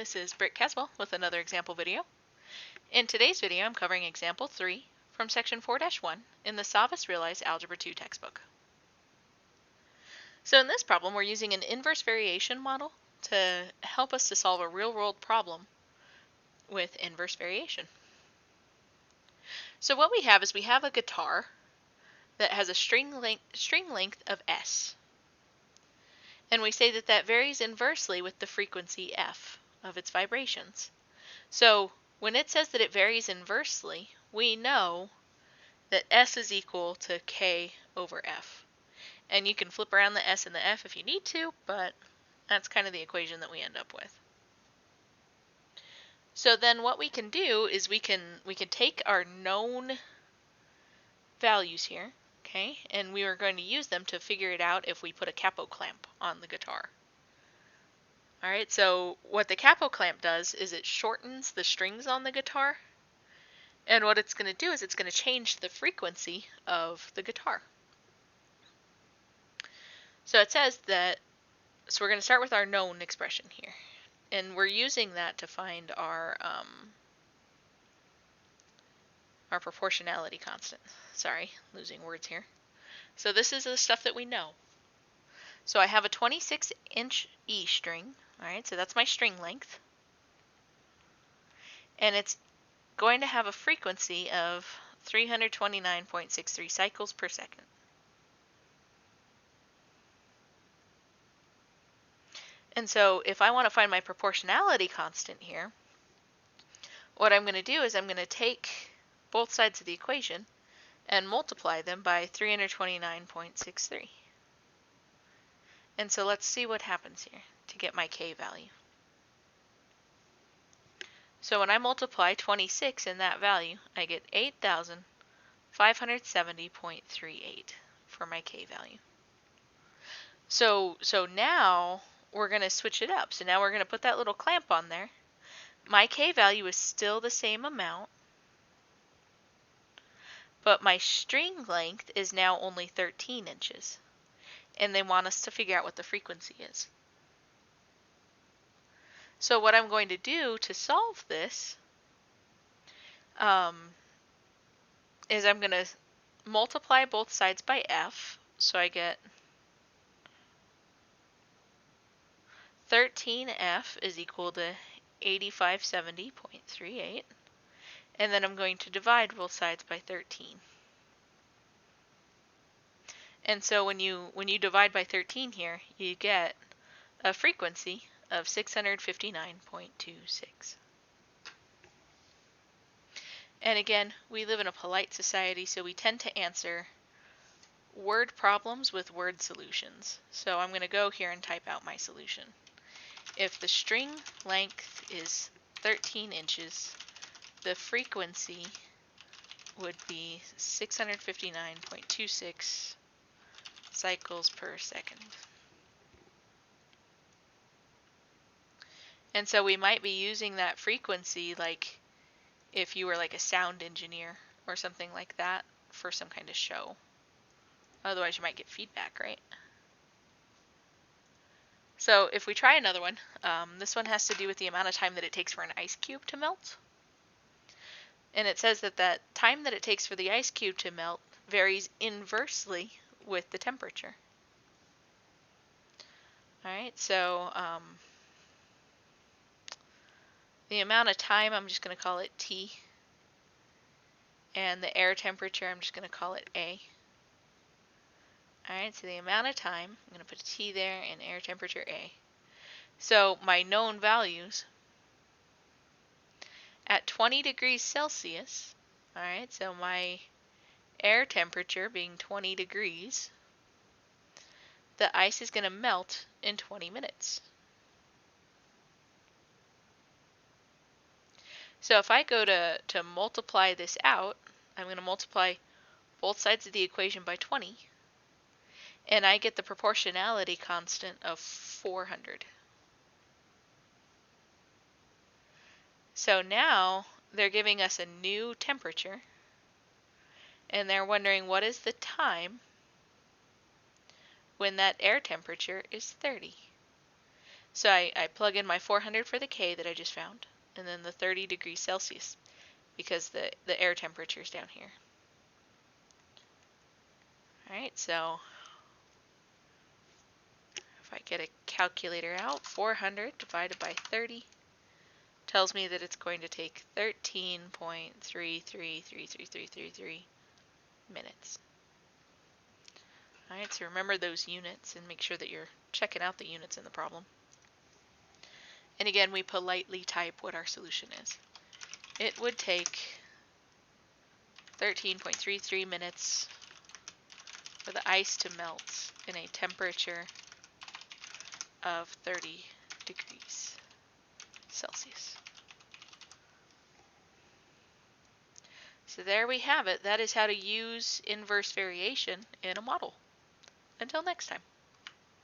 this is Britt Caswell with another example video. In today's video, I'm covering example 3 from section 4-1 in the SavvasRealize Algebra 2 textbook. So in this problem, we're using an inverse variation model to help us to solve a real-world problem with inverse variation. So what we have is we have a guitar that has a string length of S. And we say that that varies inversely with the frequency f of its vibrations. So when it says that it varies inversely, we know that s is equal to k over f. And you can flip around the s and the f if you need to, but that's kind of the equation that we end up with. So then what we can do is we can take our known values here, okay, and we are going to use them to figure it out if we put a capo clamp on the guitar. Alright, so what the capo clamp does is it shortens the strings on the guitar, and what it's going to do is it's going to change the frequency of the guitar. So it says that, so we're going to start with our known expression here, and we're using that to find our proportionality constant. Sorry, losing words here. So this is the stuff that we know. So I have a 26-inch E string, alright, so that's my string length, and it's going to have a frequency of 329.63 cycles per second. And so if I want to find my proportionality constant here, what I'm going to do is I'm going to take both sides of the equation and multiply them by 329.63. And so let's see what happens here to get my k value. So when I multiply 26 in that value, I get 8,570.38 for my k value. So now we're going to switch it up. So now we're going to put that little clamp on there. My k value is still the same amount, but my string length is now only 13 inches. And they want us to figure out what the frequency is. So what I'm going to do to solve this is I'm going to multiply both sides by f, so I get 13f is equal to 8570.38, and then I'm going to divide both sides by 13. And so when you divide by 13 here, you get a frequency of 659.26. And again, we live in a polite society, so we tend to answer word problems with word solutions. So I'm going to go here and type out my solution. If the string length is 13 inches, the frequency would be 659.26 cycles per second. And so we might be using that frequency like if you were like a sound engineer or something like that for some kind of show. Otherwise you might get feedback, right? So if we try another one, this one has to do with the amount of time that it takes for an ice cube to melt. And it says that that time that it takes for the ice cube to melt varies inversely with the temperature. Alright, so the amount of time, I'm just going to call it T. And the air temperature, I'm just going to call it A. Alright, so the amount of time, I'm going to put a T there and air temperature A. So my known values, at 20 degrees Celsius, alright, so my air temperature being 20 degrees, the ice is going to melt in 20 minutes. So if I go to multiply this out, I'm going to multiply both sides of the equation by 20, and I get the proportionality constant of 400. So now they're giving us a new temperature, and they're wondering what is the time when that air temperature is 30. So I plug in my 400 for the K that I just found, and then the 30 degrees Celsius, because the air temperature is down here. Alright, so if I get a calculator out, 400 divided by 30 tells me that it's going to take 13.333333 minutes. Alright, so remember those units and make sure that you're checking out the units in the problem. And again, we politely type what our solution is. It would take 13.33 minutes for the ice to melt in a temperature of 30 degrees Celsius. So there we have it. That is how to use inverse variation in a model. Until next time.